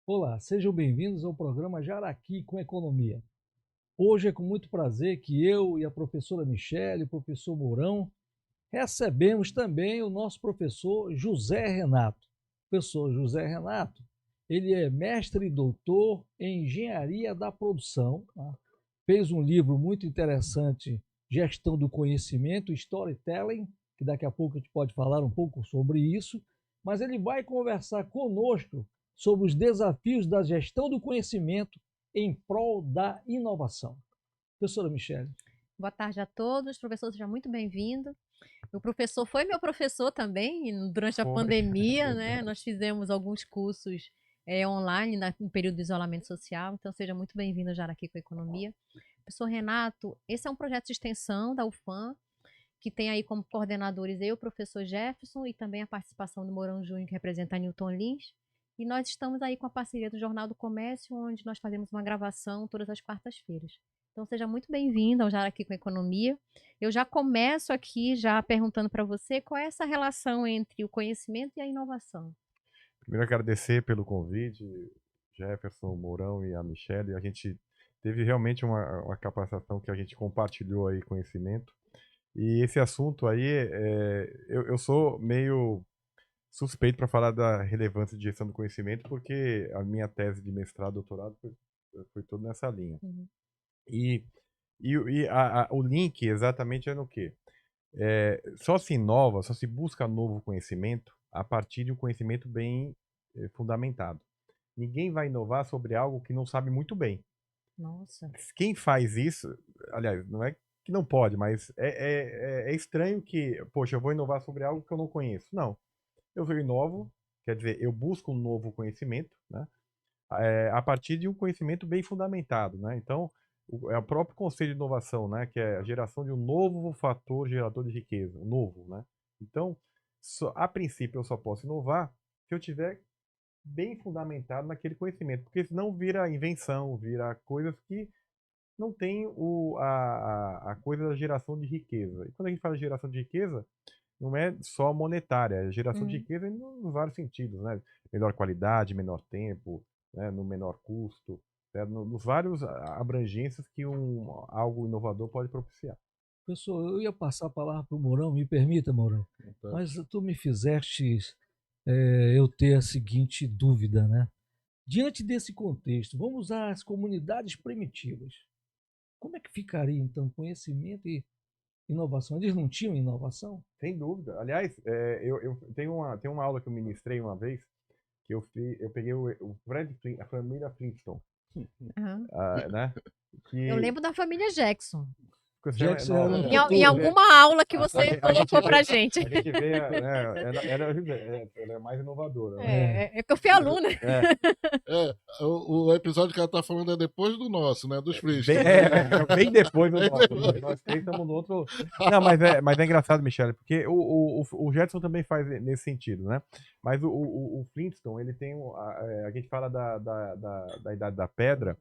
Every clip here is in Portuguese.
Olá, sejam bem-vindos ao programa Jaraqui com Economia. Hoje é com muito prazer que eu e a professora Michele, o professor Mourão, recebemos também o nosso professor José Renato. Professor José Renato, ele é mestre e doutor em Engenharia da Produção, tá? Fez um livro muito interessante, Gestão do Conhecimento, Storytelling, que daqui a pouco a gente pode falar um pouco sobre isso, mas ele vai conversar conosco sobre os desafios da gestão do conhecimento em prol da inovação. Professora Michele. Boa tarde a todos. Professor, seja muito bem-vindo. O professor foi meu professor também durante a Foi. pandemia, né? Nós fizemos alguns cursos online no período de isolamento social, então seja muito bem-vindo já aqui com a Economia. Professor Renato, esse é um projeto de extensão da UFAM, que tem aí como coordenadores eu, o professor Jefferson, e também a participação do Mourão Júnior, que representa a Newton Lins. E nós estamos aí com a parceria do Jornal do Comércio, onde nós fazemos uma gravação todas as quartas-feiras. Então seja muito bem-vindo ao Jaraqui com Economia. Eu já começo aqui já perguntando para você qual é essa relação entre o conhecimento e a inovação. Primeiro agradecer pelo convite, Jefferson, Mourão e a Michelle. A gente teve realmente uma capacitação que a gente compartilhou aí conhecimento. E esse assunto aí, eu sou meio suspeito para falar da relevância de gestão do conhecimento, porque a minha tese de mestrado, doutorado foi toda nessa linha. Uhum. E, o link exatamente é no quê? Só se inova, só se busca novo conhecimento a partir de um conhecimento bem fundamentado. Ninguém vai inovar sobre algo que não sabe muito bem. Nossa. Quem faz isso, aliás, não é que não pode, mas é estranho que, poxa, eu vou inovar sobre algo que eu não conheço. Não. Eu inovo, quer dizer, eu busco um novo conhecimento, né? A partir de um conhecimento bem fundamentado, né? Então, é o próprio conceito de inovação, né? Que é a geração de um novo fator gerador de riqueza, um novo, né? Então, a princípio, eu só posso inovar se eu tiver bem fundamentado naquele conhecimento, porque senão vira invenção, vira coisas que não tem a coisa da geração de riqueza. E quando a gente fala de geração de riqueza, não é só monetária, é geração de Uhum. riqueza em vários sentidos, né? Melhor qualidade, menor tempo, né? No menor custo, né? Nos vários abrangências que algo inovador pode propiciar. Professor, eu ia passar a palavra para o Mourão, me permita, Mourão, Então, mas tu me fizeste eu ter a seguinte dúvida, né? Diante desse contexto, vamos usar as comunidades primitivas. Como é que ficaria, então, conhecimento e inovação? Eles não tinham inovação? sem dúvida. Aliás, eu tenho uma aula que eu ministrei uma vez, que eu peguei o a família Flintstone, Uhum. né? Eu Que lembro da família Jackson. Jackson era um Em futuro. alguma aula que você A gente colocou vê, pra gente. a gente vê, né, ela é mais inovadora, né? É, É que eu fui aluna. É, É, o episódio que ela tá falando é depois do nosso, né? Dos bem, Flintstones, né? bem depois do É nosso. depois. Nós três estamos no outro. Não, mas é engraçado, Michele, porque o Jetson também faz nesse sentido, né? Mas o Flintstone, ele tem. A gente fala da Idade da Pedra,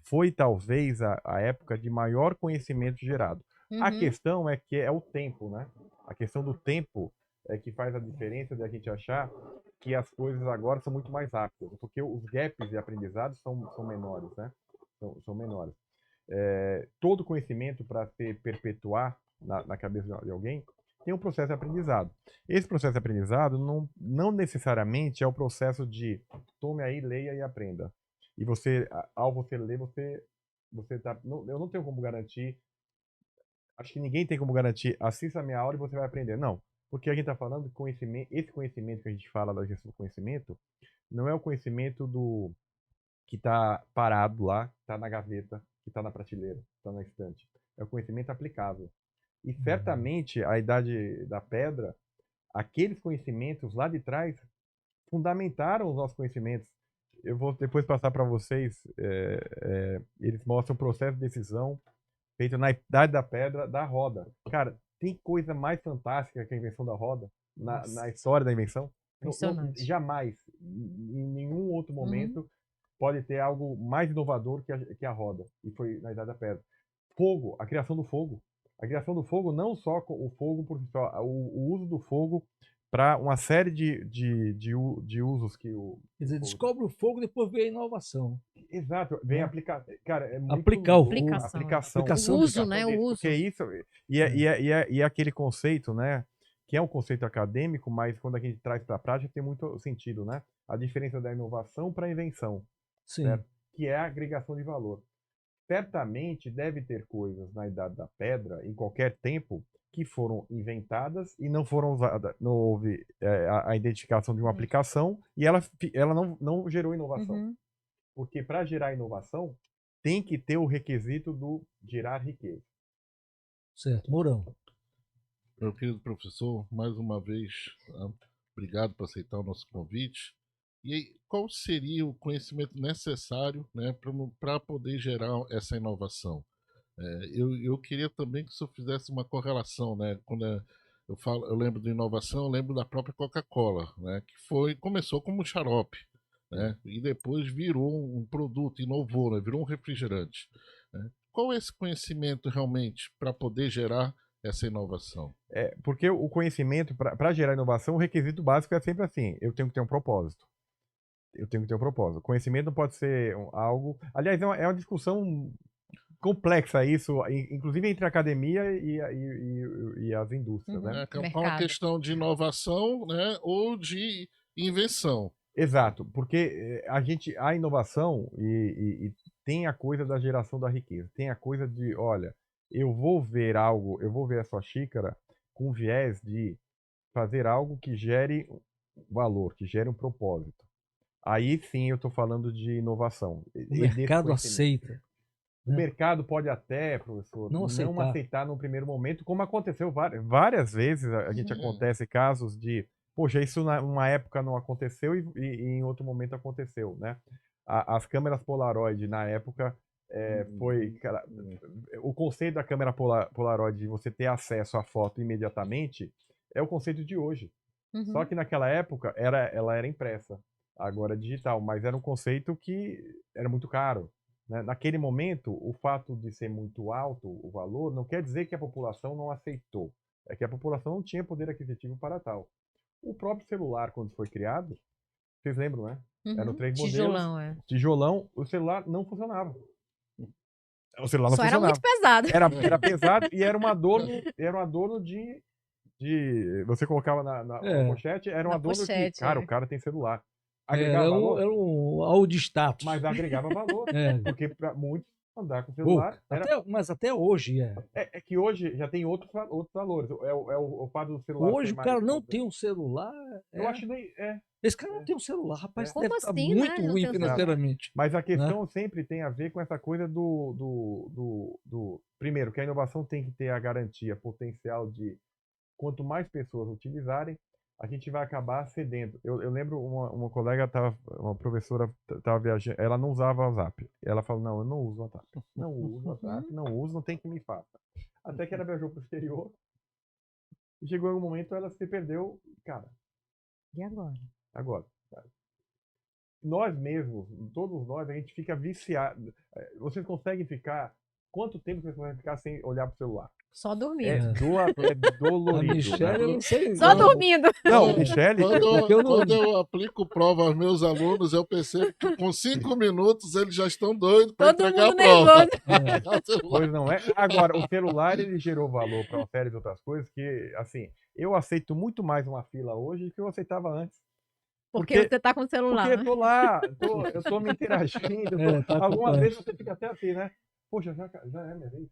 foi talvez a época de maior conhecimento gerado. A Uhum. questão é que é o tempo, né? A questão do tempo é que faz a diferença de a gente achar que as coisas agora são muito mais rápidas, porque os gaps de aprendizado são menores, né? São menores. Todo conhecimento para se perpetuar na cabeça de alguém tem um processo de aprendizado. Esse processo de aprendizado não necessariamente é o processo de tome aí, leia e aprenda. E você, ao você ler, você tá, não, eu não tenho como garantir, acho que ninguém tem como garantir, assista a minha aula e você vai aprender. Não, porque a gente está falando de conhecimento, esse conhecimento que a gente fala da gestão do conhecimento, não é o conhecimento que está parado lá, que está na gaveta, que está na prateleira, que está na estante. É o conhecimento aplicável. E certamente a idade da pedra, aqueles conhecimentos lá de trás fundamentaram os nossos conhecimentos. Eu vou depois passar para vocês, eles mostram o processo de decisão feito na idade da pedra da roda. Cara, tem coisa mais fantástica que a invenção da roda na Nossa, história da invenção? impressionante. Jamais, em nenhum outro Uhum. momento, pode ter algo mais inovador que a roda. E foi na idade da pedra. Fogo, a criação do fogo. A criação do fogo, não só o fogo por si só, o uso do fogo para uma série de usos que o. Quer dizer, descobre o fogo, depois vem a inovação. Exato, vem Né? aplicar. Cara, é muito Aplicar o louco. fogo. Aplicação. Aplicação O uso, disso. né? O Disso, uso. porque isso. E é aquele conceito, né? Que é um conceito acadêmico, mas quando a gente traz para a prática tem muito sentido, né? A diferença da inovação para a invenção, Sim. certo? Que é a agregação de valor. Certamente deve ter coisas na Idade da Pedra, em qualquer tempo, que foram inventadas e não foram usadas, não houve a identificação de uma aplicação e ela não gerou inovação. Uhum. Porque para gerar inovação, tem que ter o requisito do gerar riqueza. Certo. Mourão. Meu querido professor, mais uma vez, obrigado por aceitar o nosso convite. E aí, qual seria o conhecimento necessário, né, para poder gerar essa inovação? Eu queria também que o senhor fizesse uma correlação, né? Quando eu lembro de inovação, eu lembro da própria Coca-Cola, né? Que começou como xarope, né? E depois virou um produto, inovou, né? Virou um refrigerante. Né? Qual é esse conhecimento realmente para poder gerar essa inovação? Porque o conhecimento, para gerar inovação, o requisito básico é sempre assim: eu tenho que ter um propósito. Eu tenho que ter um propósito. O conhecimento não pode ser algo. Aliás, é uma discussão complexa isso, inclusive entre a academia e as indústrias, né? É uma Mercado. questão de inovação, né, ou de invenção. Exato, porque a inovação e tem a coisa da geração da riqueza, tem a coisa de, olha, eu vou ver a sua xícara com viés de fazer algo que gere valor, que gere um propósito. Aí sim eu estou falando de inovação. O mercado aceita. O mercado pode até, professor, Não aceitar. aceitar no primeiro momento, como aconteceu várias vezes. A gente acontece casos de, poxa, isso numa época não aconteceu e em outro momento aconteceu, né? As câmeras Polaroid na época o conceito da câmera Polaroid de você ter acesso à foto imediatamente é o conceito de hoje. Uhum. Só que naquela época ela era impressa, agora é digital, mas era um conceito que era muito caro. Né? Naquele momento, o fato de ser muito alto o valor não quer dizer que a população não aceitou. É que a população não tinha poder aquisitivo para tal. O próprio celular, quando foi criado, vocês lembram, né? Uhum. Eram 3 Tijolão, modelos. Tijolão, o celular não funcionava. O celular não Só funcionava. era muito pesado. Era pesado e era um adorno de você colocava na pochete, era um adorno que, cara, o cara tem celular. Agregava valor? Era um áudio status. Mas agregava valor. Porque para muitos andar com celular. Mas até hoje é que hoje já tem outros valores. O fato do celular. Hoje o cara não tem um celular. Eu acho nem. Esse cara não tem um celular, rapaz. Como Deve assim, estar muito né? ruim financeiramente. Mas a questão sempre tem a ver com essa coisa primeiro, que a inovação tem que ter a garantia potencial de quanto mais pessoas utilizarem, a gente vai acabar cedendo. Eu lembro uma colega, uma professora estava viajando, ela não usava o WhatsApp. Ela falou, não, eu não uso o WhatsApp. Não uso o WhatsApp, não tem que me faça. Até que ela viajou para o exterior e chegou em um momento ela se perdeu, cara. E agora? Agora, cara. Nós mesmos, todos nós, a gente fica viciado. Vocês conseguem ficar... Quanto tempo vocês conseguem ficar sem olhar para o celular? Só dormindo. É dolorido. A Michelle, eu não sei. Só dormindo. Não, Michelle... Quando eu aplico prova aos meus alunos, eu percebo que com 5 minutos eles já estão doidos para entregar a prova. Pois não é. Agora, o celular, ele gerou valor para uma série de outras coisas que, assim, eu aceito muito mais uma fila hoje do que eu aceitava antes. Porque você tá com o celular. Porque eu tô lá, eu tô me interagindo. Algumas vezes você fica até assim, né? Poxa, já é minha vez.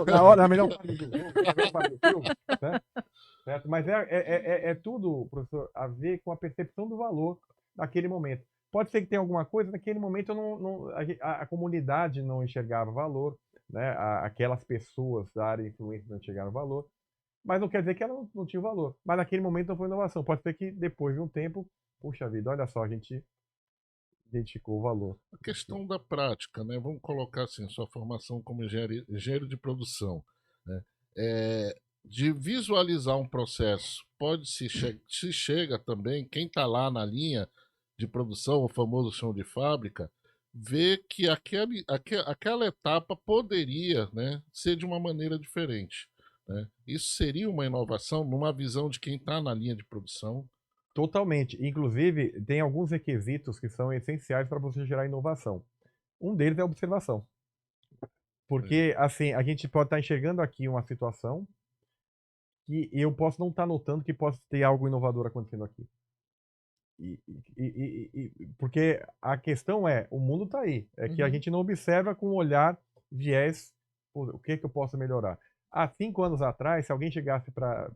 Na hora, melhor parte do jogo, melhor parte do filme, né? Certo? Mas é tudo, professor, a ver com a percepção do valor naquele momento. Pode ser que tenha alguma coisa, naquele momento a comunidade não enxergava valor, né? Aquelas pessoas da área de influência não enxergaram valor, mas não quer dizer que ela não tinha valor. Mas naquele momento não foi inovação. Pode ser que depois de um tempo, puxa vida, olha só, a gente identificou o valor. A questão da prática, né? Vamos colocar assim, sua formação como engenheiro de produção, né? De visualizar um processo, se chega também, quem está lá na linha de produção, o famoso chão de fábrica, ver que aquela etapa poderia, né, ser de uma maneira diferente. né? Isso seria uma inovação numa visão de quem está na linha de produção? Totalmente. Inclusive, tem alguns requisitos que são essenciais para você gerar inovação. Um deles é a observação. Porque, assim, a gente pode estar enxergando aqui uma situação que eu posso não estar notando que possa ter algo inovador acontecendo aqui. Porque a questão é, o mundo está aí. É que a gente não observa com um olhar viés, o que eu posso melhorar. Há 5 anos atrás, se alguém chegasse para...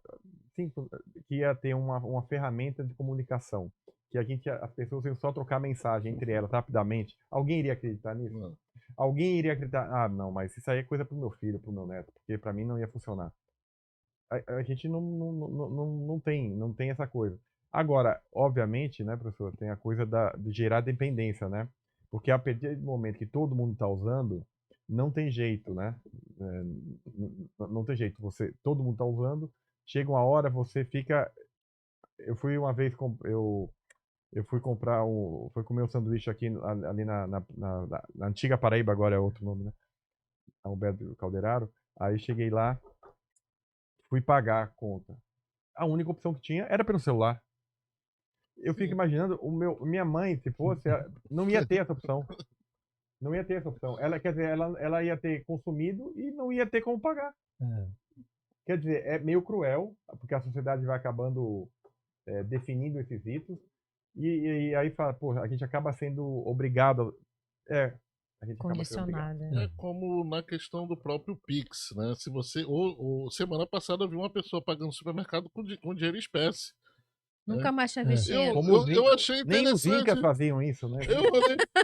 que ia ter uma ferramenta de comunicação, que as pessoas iam só trocar mensagem entre elas rapidamente, alguém iria acreditar nisso? Não. Alguém iria acreditar, ah, não, mas isso aí é coisa pro meu filho, pro meu neto, porque para mim não ia funcionar. A gente não tem essa coisa. Agora, obviamente, né, professor, tem a coisa de gerar dependência, né? Porque a partir do momento que todo mundo está usando, não tem jeito, né? Não tem jeito. Todo mundo está usando, chega uma hora, você fica... Eu fui uma vez, eu fui comprar fui comer um sanduíche aqui ali na antiga Paraíba, agora é outro nome, né? Alberto Calderaro. Aí cheguei lá, fui pagar a conta. A única opção que tinha era pelo celular. Eu fico imaginando, minha mãe, se fosse, não ia ter essa opção. Não ia ter essa opção. Ela, quer dizer, ela ia ter consumido e não ia ter como pagar. Quer dizer, é meio cruel, porque a sociedade vai acabando definindo esses ritos. E aí fala, pô, a gente acaba sendo obrigado. A gente acaba sendo obrigado. Condicionada. É como na questão do próprio Pix, né? Se você, semana passada eu vi uma pessoa pagando no supermercado com dinheiro em espécie. Nunca mais tinha visto dinheiro. Eu achei Nem os interessante. incas faziam isso, né?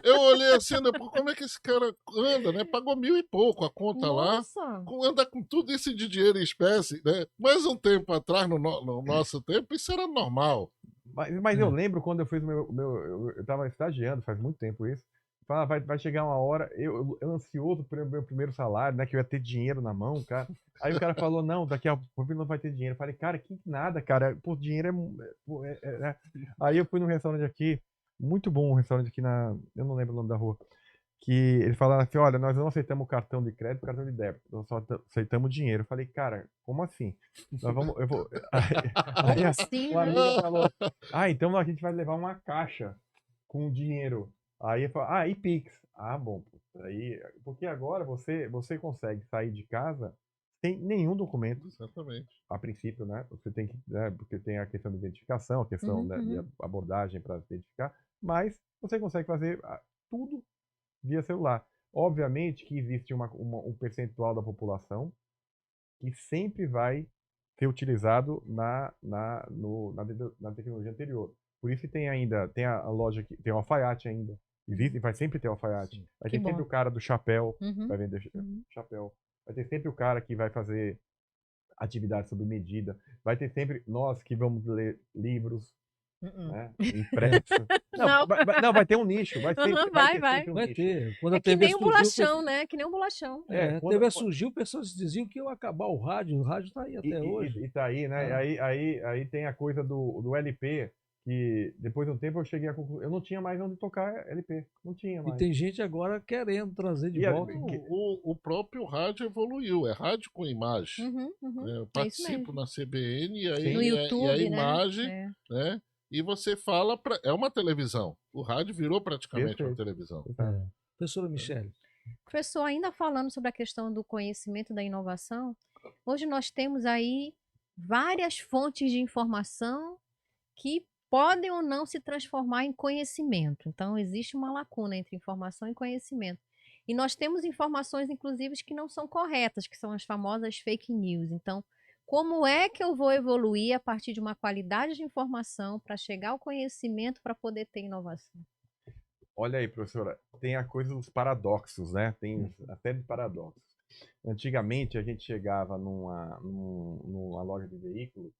Eu olhei assim, né, pô, como é que esse cara anda, né? Pagou 1.000 e pouco a conta Nossa. lá, anda com tudo isso de dinheiro em espécie, né? Mais um tempo atrás, no nosso tempo, isso era normal. Mas eu lembro quando eu fiz eu estava estagiando, faz muito tempo isso. Falava, vai chegar uma hora, eu ansioso pelo meu primeiro salário, né? Que eu ia ter dinheiro na mão, cara. Aí o cara falou, não, daqui a pouco não vai ter dinheiro. Eu falei, cara, que nada, cara. Pô, dinheiro é. Aí eu fui num restaurante aqui, muito bom, um restaurante aqui eu não lembro o nome da rua. Que ele falava assim, olha, nós não aceitamos cartão de crédito, cartão de débito, nós só aceitamos dinheiro. Eu falei, cara, como assim? Eu vou... Aí assim, uma né? amiga falou, então a gente vai levar uma caixa com dinheiro. Aí eu falei, e Pix? Ah, bom, aí, porque agora você consegue sair de casa sem nenhum documento. Exatamente. A princípio, né? Você tem que, né, porque tem a questão de identificação, a questão de abordagem para identificar, mas você consegue fazer tudo via celular. Obviamente que existe um percentual da população que sempre vai ser utilizado na tecnologia anterior. Por isso que tem a loja que tem o alfaiate ainda. Existe, vai sempre ter o alfaiate. Vai ter sempre o cara do chapéu, vai vender chapéu. Vai ter sempre o cara que vai fazer atividade sob medida. Vai ter sempre nós que vamos ler livros, né, impressos. Não, vai ter um nicho. Vai ter sempre um Vai nicho. ter. Quando a que TV nem um surgiu, bolachão, né? Que nem um bolachão. a TV surgiu, pessoas diziam que ia acabar o rádio tá aí até hoje. E tá aí, né? Aí tem a coisa do LP, que depois de um tempo eu cheguei a concluir, eu não tinha mais onde tocar LP, não tinha mais. E tem gente agora querendo trazer de volta. O próprio rádio evoluiu, é rádio com imagem. Eu participo na CBN e aí no YouTube, a imagem, né? E você fala, é uma televisão. O rádio virou praticamente uma televisão. Professora Michele. Professor, ainda falando sobre a questão do conhecimento da inovação, hoje nós temos aí várias fontes de informação que podem ou não se transformar em conhecimento. Então, existe uma lacuna entre informação e conhecimento. E nós temos informações, inclusive, que não são corretas, que são as famosas fake news. Então, como é que eu vou evoluir a partir de uma qualidade de informação para chegar ao conhecimento para poder ter inovação? Olha aí, professora, tem a coisa dos paradoxos, né? Tem até de paradoxos. Antigamente, a gente chegava numa loja de veículos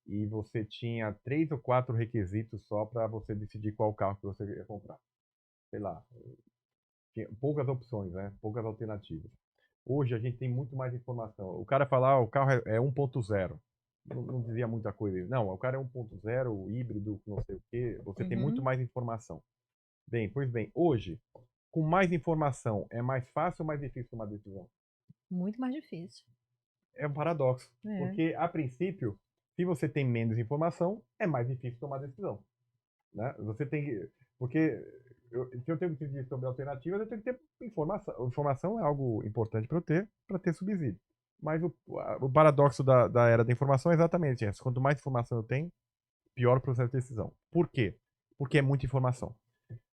e você tinha 3 ou 4 requisitos só para você decidir qual carro que você ia comprar. Sei lá, tinha poucas opções, né? Poucas alternativas. Hoje a gente tem muito mais informação. O cara fala, o carro é 1.0. Não dizia muita coisa. Não, o cara é 1.0, híbrido, não sei o quê. Você tem muito mais informação. Pois bem, hoje, com mais informação, é mais fácil ou mais difícil tomar decisão? Muito mais difícil. é um paradoxo. É. Porque, a princípio, se você tem menos informação, é mais difícil tomar decisão. Né? Você tem que... Porque se eu tenho que decidir sobre alternativas, eu tenho que ter informação. Informação é algo importante para eu ter subsídio. Mas o paradoxo da era da informação é exatamente esse. Quanto mais informação eu tenho, pior o processo de decisão. Por quê? Porque é muita informação.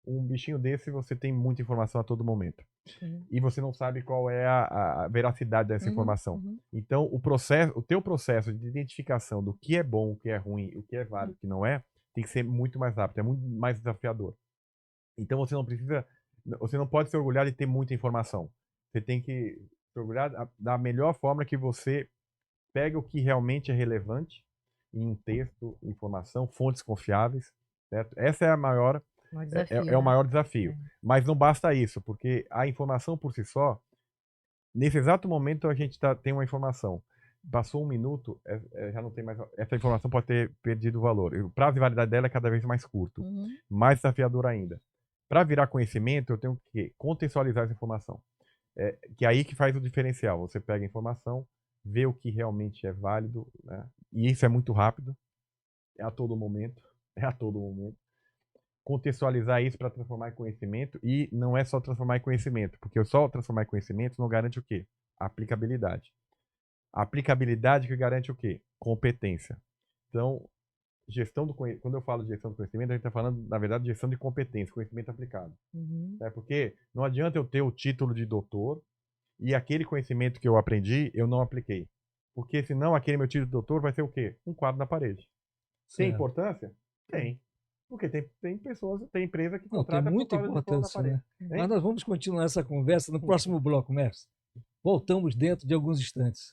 Um bichinho desse, você tem muita informação a todo momento. Uhum. E você não sabe qual é a veracidade dessa informação. Uhum. Então, o teu processo de identificação do que é bom, o que é ruim, o que é válido, o que não é, tem que ser muito mais rápido, é muito mais desafiador. Então, você não pode se orgulhar de ter muita informação. Você tem que se orgulhar da melhor forma que você pega o que realmente é relevante em um texto, informação, fontes confiáveis, certo? Essa é a maior Um desafio, é o né? maior desafio. É. Mas não basta isso, porque a informação por si só, nesse exato momento a gente tem uma informação. Passou um minuto, já não tem mais. Essa informação pode ter perdido o valor. O prazo de validade dela é cada vez mais curto, Uhum. mais desafiador ainda. Para virar conhecimento, eu tenho que contextualizar essa informação. Que é aí que faz o diferencial. Você pega a informação, vê o que realmente é válido, né? E isso é muito rápido, é a todo momento, contextualizar isso para transformar em conhecimento, e não é só transformar em conhecimento, porque só transformar em conhecimento não garante o quê? Aplicabilidade. A aplicabilidade que garante o quê? Competência. Então, quando eu falo de gestão do conhecimento, a gente está falando, na verdade, de gestão de competência, conhecimento aplicado. Uhum. Né? Porque não adianta eu ter o título de doutor e aquele conhecimento que eu aprendi, eu não apliquei. Porque senão aquele meu título de doutor vai ser o quê? Um quadro na parede. Tem Certo. importância? Tem. Porque tem pessoas, tem empresa que Não, tem contrata por muita causa de diploma na importância, parede. né? Hein? Mas nós vamos continuar essa conversa no próximo bloco, mestre. Voltamos dentro de alguns instantes.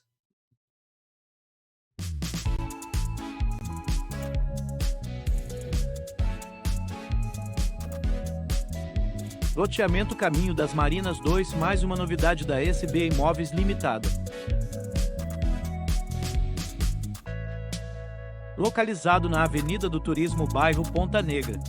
Loteamento Caminho das Marinas 2, mais uma novidade da SB Imóveis Limitada. Localizado na Avenida do Turismo, bairro Ponta Negra.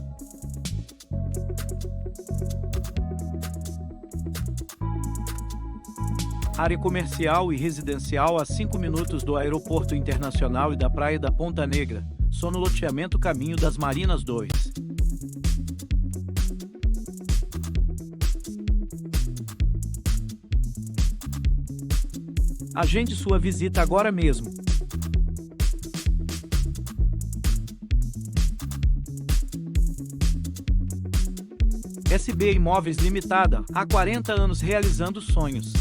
Área comercial e residencial a 5 minutos do Aeroporto Internacional e da Praia da Ponta Negra. Só no loteamento Caminho das Marinas 2. Agende sua visita agora mesmo. SB Imóveis Limitada, há 40 anos realizando sonhos.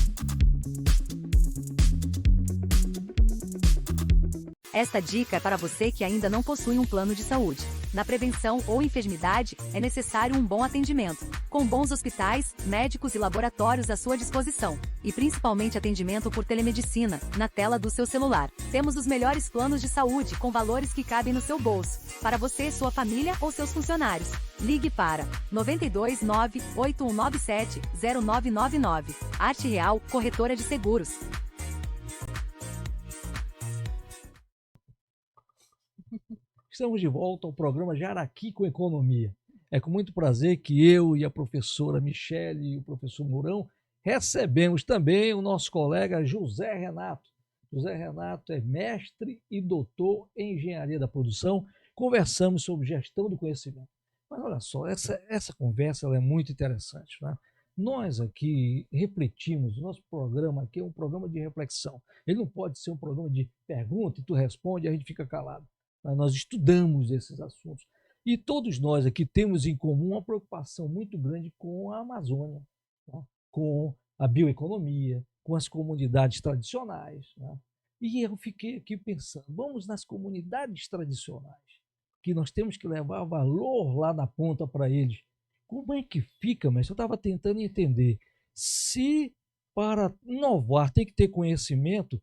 Esta dica é para você que ainda não possui um plano de saúde. Na prevenção ou enfermidade, é necessário um bom atendimento, com bons hospitais, médicos e laboratórios à sua disposição, e principalmente atendimento por telemedicina, na tela do seu celular. Temos os melhores planos de saúde com valores que cabem no seu bolso, para você, sua família ou seus funcionários. Ligue para 92 98197 0999. Arte Real, corretora de seguros. Estamos de volta ao programa Jaraqui com Economia. É com muito prazer que eu e a professora Michele e o professor Mourão recebemos também o nosso colega José Renato. José Renato é mestre e doutor em engenharia da produção. Conversamos sobre gestão do conhecimento. Mas olha só, essa conversa ela é muito interessante, né? Nós aqui refletimos, o nosso programa aqui é um programa de reflexão. Ele não pode ser um programa de pergunta e tu responde e a gente fica calado. Nós estudamos esses assuntos. E todos nós aqui temos em comum uma preocupação muito grande com a Amazônia, né? Com a bioeconomia, com as comunidades tradicionais, né? E eu fiquei aqui pensando, vamos nas comunidades tradicionais, que nós temos que levar valor lá na ponta para eles. Como é que fica, mas eu estava tentando entender. Se para inovar tem que ter conhecimento,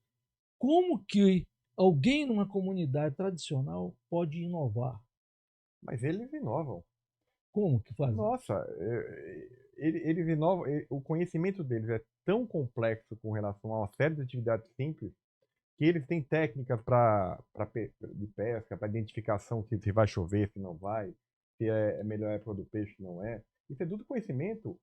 como que alguém numa comunidade tradicional pode inovar? Mas eles inovam. Como que faz? Nossa, eles inovam. O conhecimento deles é tão complexo com relação a uma série de atividades simples que eles têm técnicas de pesca, para identificação se vai chover, se não vai, se é melhor época do peixe, se não é. Isso é tudo conhecimento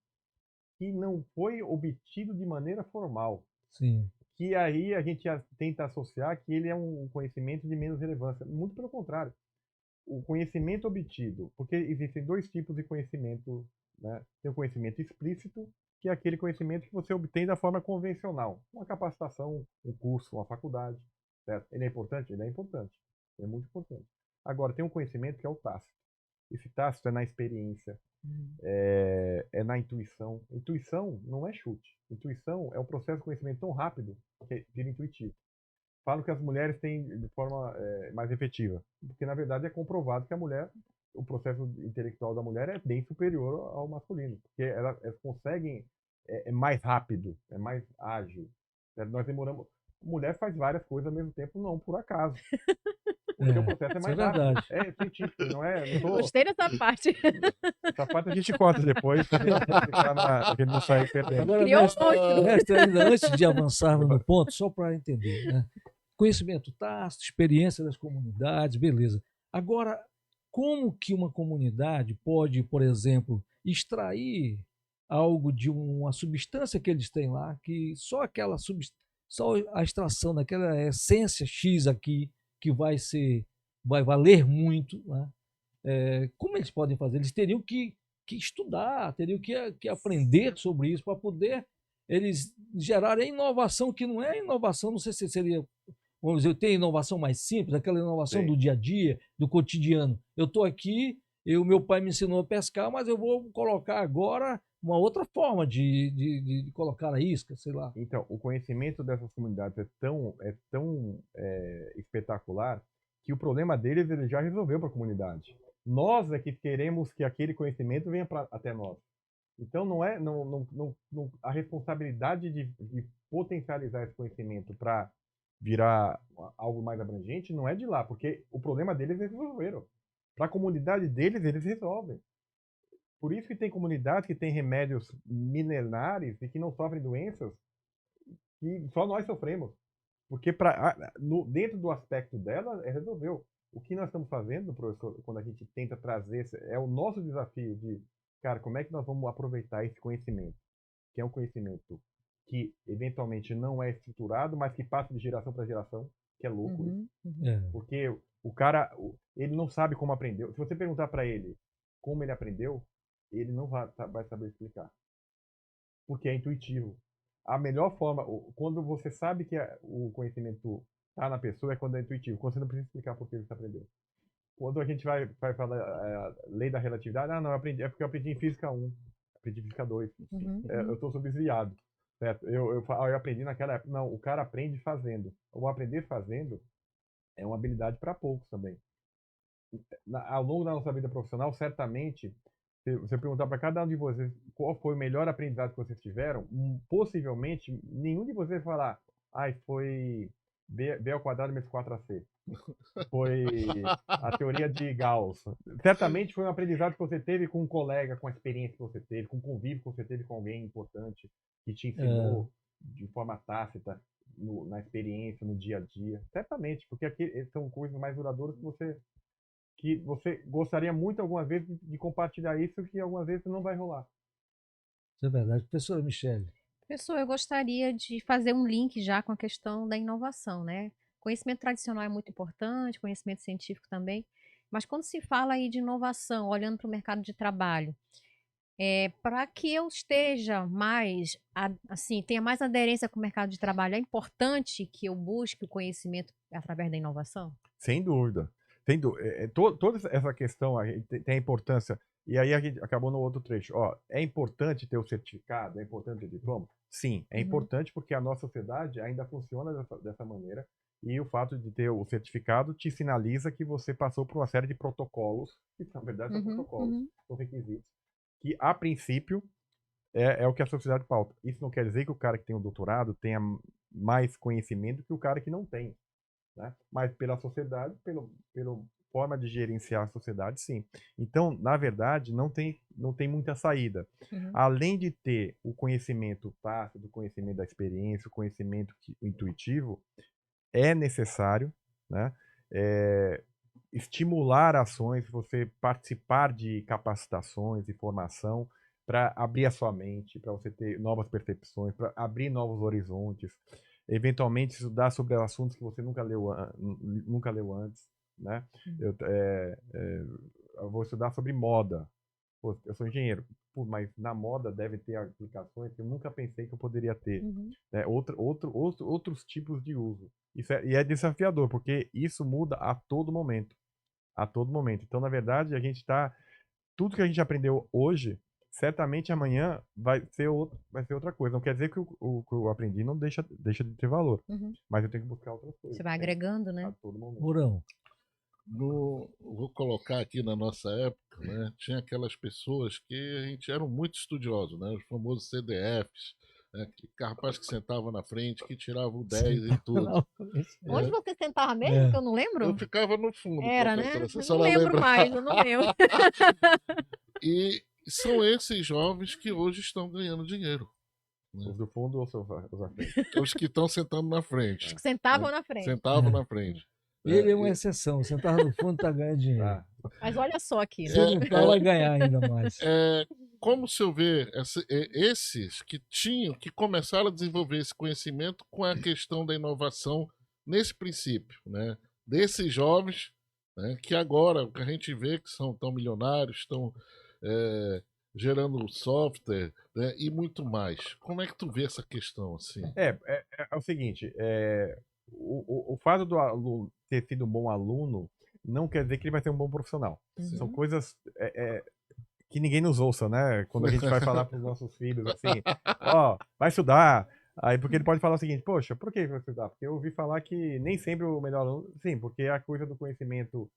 que não foi obtido de maneira formal. Sim. que aí a gente tenta associar que ele é um conhecimento de menos relevância. Muito pelo contrário. O conhecimento obtido, porque existem dois tipos de conhecimento, né? Tem o conhecimento explícito, que é aquele conhecimento que você obtém da forma convencional, uma capacitação, um curso, uma faculdade, certo? Ele é importante? Ele é importante, ele é muito importante. Agora, tem um conhecimento que é o tácito. Esse tácito é na experiência, é na intuição. Intuição não é chute. Intuição é um processo de conhecimento tão rápido que vira intuitivo. Falo que as mulheres têm de forma mais efetiva, porque na verdade é comprovado que a mulher, o processo intelectual da mulher é bem superior ao masculino, porque elas conseguem, é mais rápido, é mais ágil. Nós demoramos. Mulher faz várias coisas ao mesmo tempo, não por acaso. Porque o processo é isso mais é rápido. verdade. É científico, não é? Não tô... Gostei dessa parte. Essa parte a gente conta depois, pra gente não sair perdendo. Agora, Criou um mestre, monstro. mestre, ainda antes de avançarmos no ponto, só para entender, né? Conhecimento tácito, experiência das comunidades, beleza. Agora, como que uma comunidade pode, por exemplo, extrair algo de uma substância que eles têm lá, que só aquela só a extração daquela essência X aqui que vai valer muito, né? Como eles podem fazer? Eles teriam que estudar, teriam que aprender sobre isso para poder eles gerarem inovação, que não é inovação, não sei se seria, vamos dizer, tem inovação mais simples, aquela inovação Sim. do dia a dia, do cotidiano. Eu estou aqui, meu pai me ensinou a pescar, mas eu vou colocar agora uma outra forma de colocar a isca, sei lá. Então, o conhecimento dessas comunidades é tão espetacular que o problema deles ele já resolveu para a comunidade. Nós é que queremos que aquele conhecimento venha até nós. Então, a responsabilidade de potencializar esse conhecimento para virar algo mais abrangente não é de lá, porque o problema deles eles resolveram. Para a comunidade deles, eles resolvem. Por isso que tem comunidades que têm remédios milenares e que não sofrem doenças que só nós sofremos. Porque dentro do aspecto dela, resolveu. O que nós estamos fazendo, professor, quando a gente tenta trazer, é o nosso desafio de, cara, como é que nós vamos aproveitar esse conhecimento? Que é um conhecimento que eventualmente não é estruturado, mas que passa de geração para geração, que é louco. Porque o cara, ele não sabe como aprendeu. Se você perguntar para ele como ele aprendeu, ele não vai saber explicar. Porque é intuitivo. A melhor forma, quando você sabe que o conhecimento está na pessoa, é quando é intuitivo. Quando você não precisa explicar por que você aprendeu. Quando a gente vai falar lei da relatividade, não, eu aprendi, é porque eu aprendi em física 1, aprendi em física 2. Eu estou subsidiado. Certo? Eu aprendi naquela época. Não, o cara aprende fazendo. O aprender fazendo é uma habilidade para poucos também. Ao longo da nossa vida profissional, certamente, se você perguntar para cada um de vocês qual foi o melhor aprendizado que vocês tiveram, possivelmente nenhum de vocês vai falar, foi B ao quadrado menos 4AC. Foi a teoria de Gauss. Certamente foi um aprendizado que você teve com um colega, com a experiência que você teve, com o convívio que você teve com alguém importante, que te ensinou de forma tácita, na experiência, no dia a dia. Certamente, porque aqui são coisas mais duradouras que você gostaria muito algumas vezes de compartilhar isso, que algumas vezes não vai rolar. Isso é verdade. Professora Michele. Professor, eu gostaria de fazer um link já com a questão da inovação, né? Conhecimento tradicional é muito importante, conhecimento científico também, mas quando se fala aí de inovação, olhando para o mercado de trabalho, para que eu esteja mais, assim, tenha mais aderência com o mercado de trabalho, é importante que eu busque o conhecimento através da inovação? Sem dúvida. Toda essa questão tem a importância. E aí a gente acabou no outro trecho. É importante ter o certificado? É importante ter o diploma? Sim, é importante porque a nossa sociedade ainda funciona dessa maneira. E o fato de ter o certificado te sinaliza que você passou por uma série de protocolos, que na verdade são protocolos, são requisitos, que a princípio é o que a sociedade pauta. Isso não quer dizer que o cara que tem um doutorado tenha mais conhecimento que o cara que não tem. Né? Mas pela sociedade, pela forma de gerenciar a sociedade, sim. Então, na verdade, não tem muita saída. Além de ter o conhecimento tácito, o conhecimento da experiência, o conhecimento intuitivo, é necessário, né, estimular ações, você participar de capacitações e formação para abrir a sua mente, para você ter novas percepções, para abrir novos horizontes. eventualmente estudar sobre assuntos que você nunca leu antes, né? Eu vou estudar sobre moda. Pô, eu sou engenheiro, pô, mas na moda deve ter aplicações que eu nunca pensei que eu poderia ter, né? Outros tipos de uso. E é desafiador, porque isso muda a todo momento. A todo momento. Então, na verdade, tudo que a gente aprendeu hoje, certamente amanhã vai ser outra coisa. Não quer dizer que o que eu aprendi não deixa de ter valor. Mas eu tenho que buscar outras coisas. Você vai agregando, né? A todo momento. Mourão, Vou colocar aqui na nossa época, né? Tinha aquelas pessoas que a gente eram muito estudiosos, né? Os famosos CDFs, né? Que rapaz que sentava na frente, que tirava o 10 em tudo. Onde você sentava mesmo, que eu não lembro? Eu ficava no fundo, Era, né? professora. Você Eu só não não lembro lembra. mais, eu não lembro. E são esses jovens que hoje estão ganhando dinheiro. Os do fundo ou os à frente? Os que estão sentando na frente. Sentavam na frente. Sentavam na frente. ele é uma exceção. Sentar no fundo tá ganhando dinheiro. Tá. Mas olha só aqui, Se não tá, vai ganhar ainda mais. Como o senhor vê esses que começaram a desenvolver esse conhecimento com a questão da inovação nesse princípio, né? Desses jovens, né, que agora o que a gente vê que são tão milionários, estão gerando software, né, e muito mais. Como é que tu vê essa questão assim? É o seguinte, o fato do aluno ter sido um bom aluno não quer dizer que ele vai ser um bom profissional. São coisas que ninguém nos ouça, né? Quando a gente vai falar para os nossos filhos assim, ó, vai estudar. Aí porque ele pode falar o seguinte, poxa, por que vai estudar? Porque eu ouvi falar que nem sempre o melhor aluno... Sim, porque a coisa do conhecimento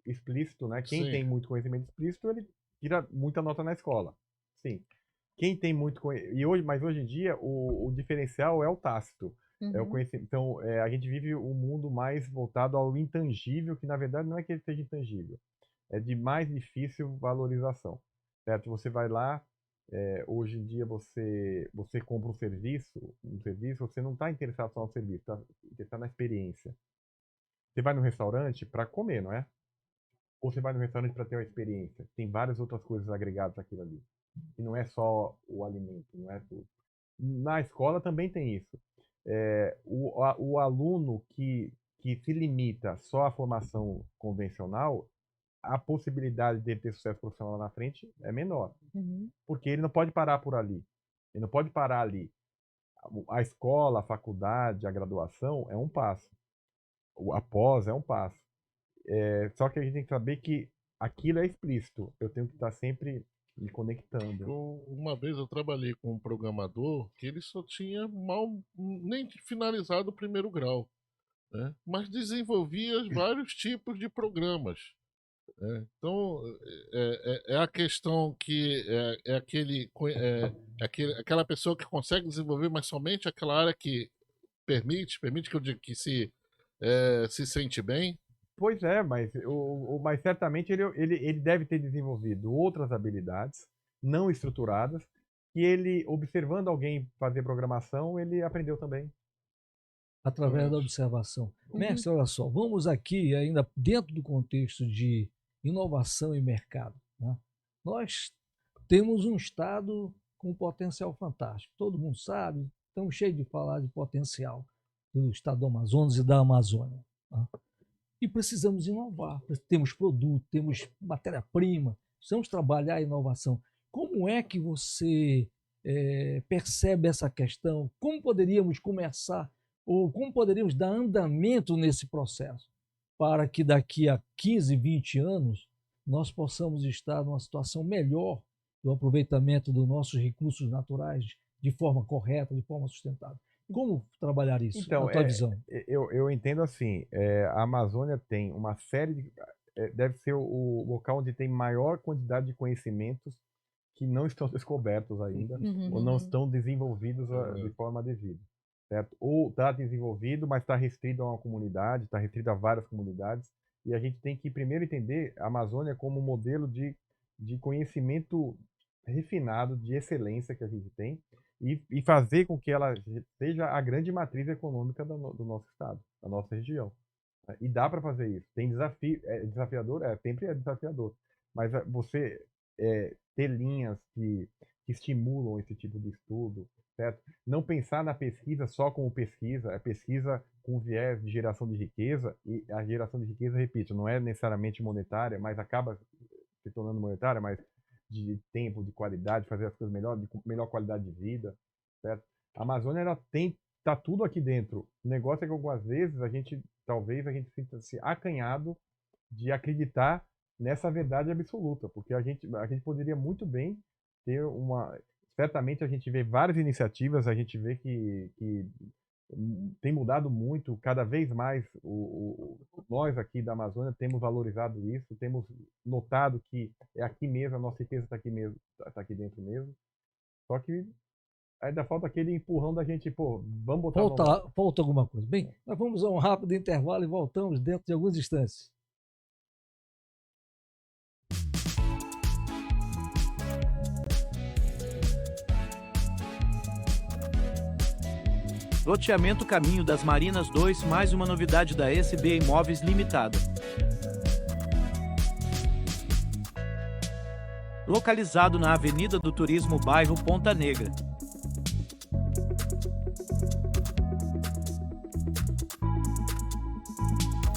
explícito, né? Quem Sim. tem muito conhecimento explícito, ele tira muita nota na escola. Sim. Quem tem muito conhecimento... Mas hoje em dia, o diferencial é o tácito. É o conhecimento. Então, a gente vive um mundo mais voltado ao intangível, que na verdade não é que ele seja intangível. É de mais difícil valorização. Certo? Você vai lá, hoje em dia você compra um serviço, você não está interessado só no serviço, está interessado na experiência. Você vai no restaurante para comer, não é? Ou você vai no restaurante para ter uma experiência. Tem várias outras coisas agregadas àquilo ali. E não é só o alimento, não é tudo. Na escola também tem isso. O aluno que se limita só à formação convencional, a possibilidade de ele ter sucesso profissional na frente é menor. Porque ele não pode parar por ali. Ele não pode parar ali. A escola, a faculdade, a graduação é um passo. A pós é um passo. Só que a gente tem que saber que aquilo é explícito. Eu tenho que estar sempre me conectando. Uma vez eu trabalhei com um programador que ele só tinha nem finalizado o primeiro grau, né? Mas desenvolvia vários tipos de programas. Então, é a questão que aquela pessoa que consegue desenvolver, mas somente aquela área que permite que eu diga que se sente bem. Pois é, mas certamente ele deve ter desenvolvido outras habilidades não estruturadas que ele, observando alguém fazer programação, ele aprendeu também. Através da observação. Mestre, olha só, vamos aqui ainda dentro do contexto de inovação e mercado, né? Nós temos um estado com um potencial fantástico. Todo mundo sabe, estamos cheios de falar de potencial do estado do Amazonas e da Amazônia, né? E precisamos inovar. Temos produto, temos matéria-prima, precisamos trabalhar a inovação. Como é que você percebe essa questão? Como poderíamos começar ou como poderíamos dar andamento nesse processo para que daqui a 15, 20 anos nós possamos estar numa situação melhor do aproveitamento dos nossos recursos naturais de forma correta, de forma sustentável? Como trabalhar isso, então, na tua visão? Eu entendo assim, a Amazônia tem uma série de... deve ser o local onde tem maior quantidade de conhecimentos que não estão descobertos ainda, ou não estão desenvolvidos de forma devida. Certo? Ou está desenvolvido, mas está restrito a uma comunidade, está restrito a várias comunidades, e a gente tem que primeiro entender a Amazônia como um modelo de conhecimento refinado, de excelência que a gente tem, e fazer com que ela seja a grande matriz econômica do nosso estado, da nossa região. E dá para fazer isso. Tem desafio, desafiador? Sempre é desafiador. Mas você ter linhas que estimulam esse tipo de estudo, certo? Não pensar na pesquisa só como pesquisa, é pesquisa com viés de geração de riqueza, e a geração de riqueza, repito, não é necessariamente monetária, mas acaba se tornando monetária, mas de tempo, de qualidade, fazer as coisas melhor, de melhor qualidade de vida, certo? A Amazônia, ela tá tudo aqui dentro. O negócio é que algumas vezes talvez a gente sinta-se acanhado de acreditar nessa verdade absoluta, porque a gente poderia muito bem ter certamente a gente vê várias iniciativas, a gente vê que tem mudado muito, cada vez mais nós aqui da Amazônia temos valorizado isso, temos notado que é aqui mesmo, a nossa riqueza está aqui mesmo, está aqui dentro mesmo. Só que ainda falta aquele empurrão da gente, pô, vamos botar... Falta alguma coisa. Bem, nós vamos a um rápido intervalo e voltamos dentro de alguns instantes. Loteamento Caminho das Marinas 2, mais uma novidade da SB Imóveis Limitada. Localizado na Avenida do Turismo, bairro Ponta Negra.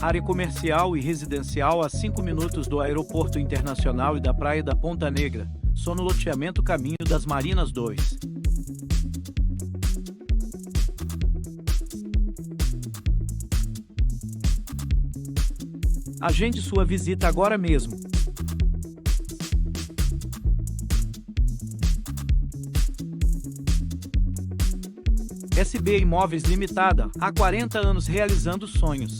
Área comercial e residencial a 5 minutos do Aeroporto Internacional e da Praia da Ponta Negra. Só no loteamento Caminho das Marinas 2. Agende sua visita agora mesmo. SB Imóveis Limitada, há 40 anos realizando sonhos.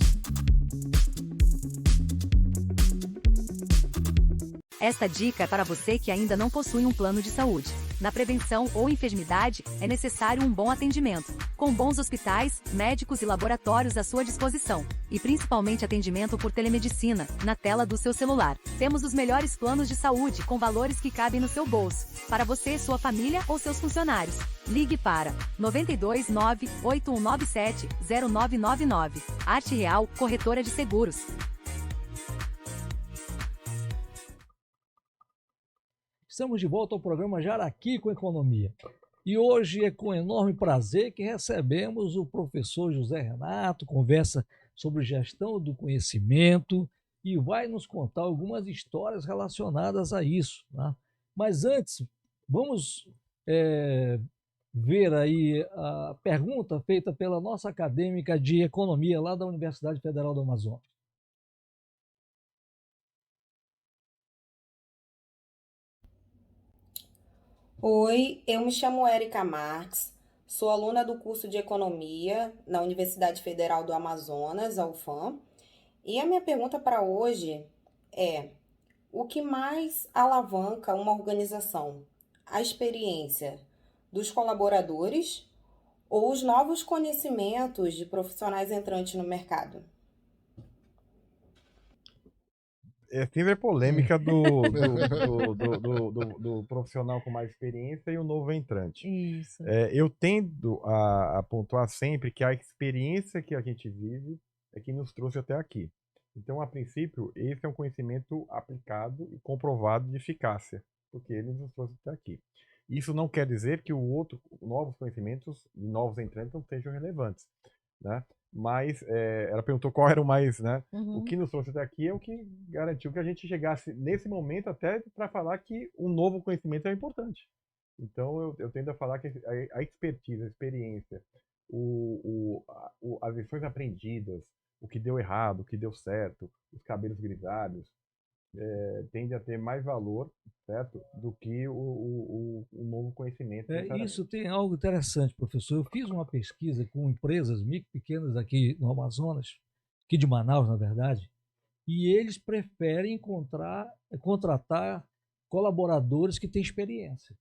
Esta dica é para você que ainda não possui um plano de saúde. Na prevenção ou enfermidade, é necessário um bom atendimento, com bons hospitais, médicos e laboratórios à sua disposição, e principalmente atendimento por telemedicina, na tela do seu celular. Temos os melhores planos de saúde com valores que cabem no seu bolso, para você, sua família ou seus funcionários. Ligue para 92 98197 0999. Arte Real, corretora de seguros. Estamos de volta ao programa Jaraqui com Economia. E hoje é com enorme prazer que recebemos o professor José Renato, conversa sobre gestão do conhecimento e vai nos contar algumas histórias relacionadas a isso, né? Mas antes, vamos ver aí a pergunta feita pela nossa acadêmica de Economia lá da Universidade Federal do Amazonas. Oi, eu me chamo Érica Marques, sou aluna do curso de Economia na Universidade Federal do Amazonas, a UFAM, e a minha pergunta para hoje é: o que mais alavanca uma organização? A experiência dos colaboradores ou os novos conhecimentos de profissionais entrantes no mercado? É sempre a polêmica do profissional com mais experiência e o novo entrante. Isso. Eu tendo a pontuar sempre que a experiência que a gente vive é que nos trouxe até aqui. Então, a princípio, esse é um conhecimento aplicado e comprovado de eficácia, porque ele nos trouxe até aqui. Isso não quer dizer que novos conhecimentos de novos entrantes não sejam relevantes, né? Mas ela perguntou qual era o mais, né? O que nos trouxe até aqui é o que garantiu que a gente chegasse nesse momento até para falar que um novo conhecimento é importante. Então eu tendo a falar que a expertise, a experiência, as lições aprendidas, o que deu errado, o que deu certo, os cabelos grisalhos, tende a ter mais valor, certo, do que o novo conhecimento. Isso tem algo interessante, professor. Eu fiz uma pesquisa com empresas micro pequenas aqui no Amazonas, aqui de Manaus, na verdade, e eles preferem contratar colaboradores que têm experiência.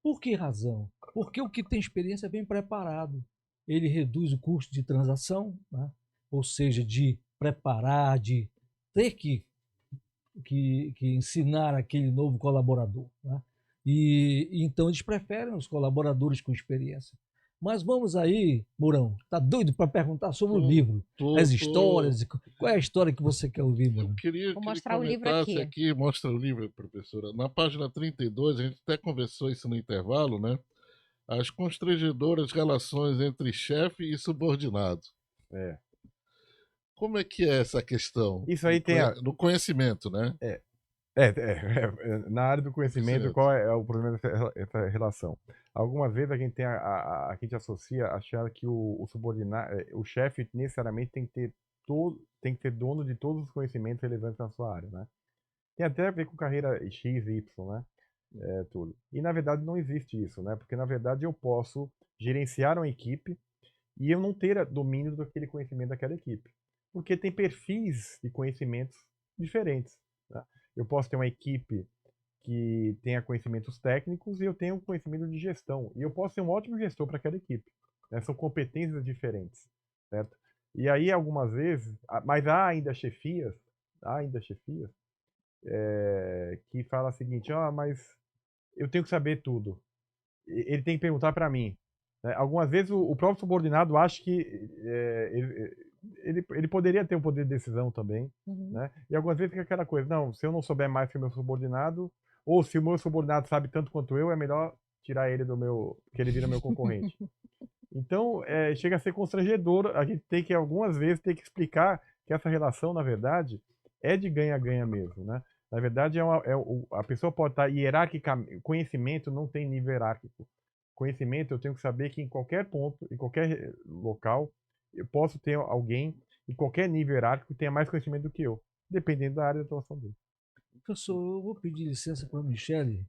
Por que razão? Porque o que tem experiência é bem preparado. Ele reduz o custo de transação, né? Ou seja, de preparar, de ter que ensinar aquele novo colaborador, né? E então eles preferem os colaboradores com experiência. Mas vamos aí, Mourão, tá doido para perguntar sobre o livro, as histórias? Qual é a história que você quer ouvir, Mourão? Eu queria Vou que mostrar ele o livro comentasse aqui. Mostra o livro, professora. Na página 32, a gente até conversou isso no intervalo, né? as constrangedoras relações entre chefe e subordinado. É. Como é que é essa questão? Isso aí tem No conhecimento, né? Na área do conhecimento, Certo. qual é o problema dessa relação? Algumas vezes a gente tem a gente associa achando que o subordinado, o chefe necessariamente tem que ser dono de todos os conhecimentos relevantes na sua área, né? Tem até a ver com carreira X e Y, né? Tudo. E na verdade não existe isso, né? Porque na verdade eu posso gerenciar uma equipe e eu não ter domínio daquele conhecimento daquela equipe, porque tem perfis de conhecimentos diferentes, né? Eu posso ter uma equipe que tenha conhecimentos técnicos e eu tenho conhecimento de gestão. E eu posso ser um ótimo gestor para aquela equipe, né? São competências diferentes, certo? E aí, algumas vezes, mas há ainda chefias que falam o seguinte, mas eu tenho que saber tudo. Ele tem que perguntar para mim, né? Algumas vezes o próprio subordinado acha que ele poderia ter um poder de decisão também, né? E algumas vezes fica aquela coisa, não, se eu não souber mais que o meu subordinado, ou se o meu subordinado sabe tanto quanto eu, é melhor tirar ele que ele vira meu concorrente. Então, chega a ser constrangedor, a gente tem que, algumas vezes, ter que explicar que essa relação, na verdade, é de ganha-ganha mesmo, né? Na verdade, a pessoa pode estar hierárquicamente, conhecimento não tem nível hierárquico. Conhecimento, eu tenho que saber que em qualquer ponto, em qualquer local, eu posso ter alguém em qualquer nível hierárquico que tenha mais conhecimento do que eu, dependendo da área de atuação dele. Professor, eu vou pedir licença para a Michele.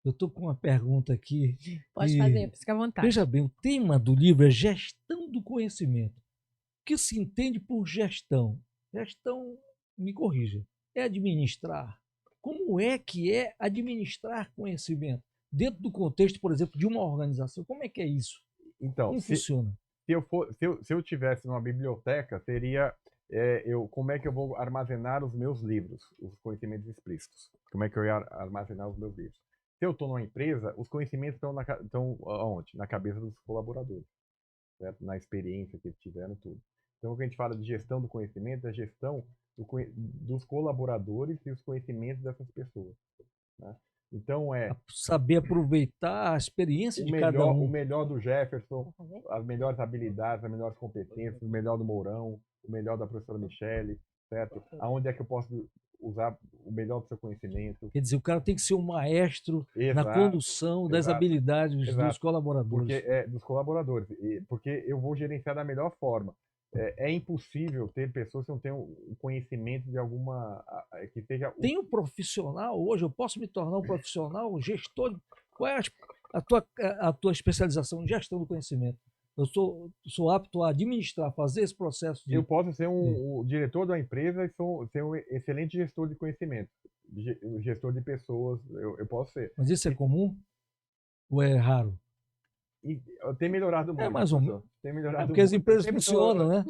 Eu estou com uma pergunta aqui. Pode fazer, fica à vontade. Veja bem, o tema do livro é gestão do conhecimento. O que se entende por gestão? Gestão, me corrija, é administrar. Como é que é administrar conhecimento? Dentro do contexto, por exemplo, de uma organização, como é que é isso? Então, como funciona? Se eu tivesse numa biblioteca, seria como é que eu vou armazenar os meus livros, os conhecimentos explícitos? Como é que eu ia armazenar os meus livros? Se eu estou numa empresa, os conhecimentos estão aonde? Na cabeça dos colaboradores, certo? Na experiência que eles tiveram, tudo. Então, quando a gente fala de gestão do conhecimento, é a gestão dos colaboradores e os conhecimentos dessas pessoas, né? Então, saber aproveitar a experiência de cada um. O melhor do Jefferson, as melhores habilidades, as melhores competências, o melhor do Mourão, o melhor da professora Michele, certo? Aonde é que eu posso usar o melhor do seu conhecimento? Quer dizer, o cara tem que ser um maestro na condução das habilidades dos colaboradores. Dos colaboradores, porque eu vou gerenciar da melhor forma. É impossível ter pessoas que não tenham o conhecimento de alguma... que seja... Tem um profissional hoje, eu posso me tornar um profissional, gestor... Qual é a tua especialização em gestão do conhecimento? Eu sou apto a administrar, fazer esse processo de... Eu posso ser o diretor da empresa e ser um excelente gestor de conhecimento, gestor de pessoas, eu posso ser. Mas isso é comum? Ou é raro? E tem melhorado muito. Mais ou menos. Tem melhorado porque as empresas funcionam, né?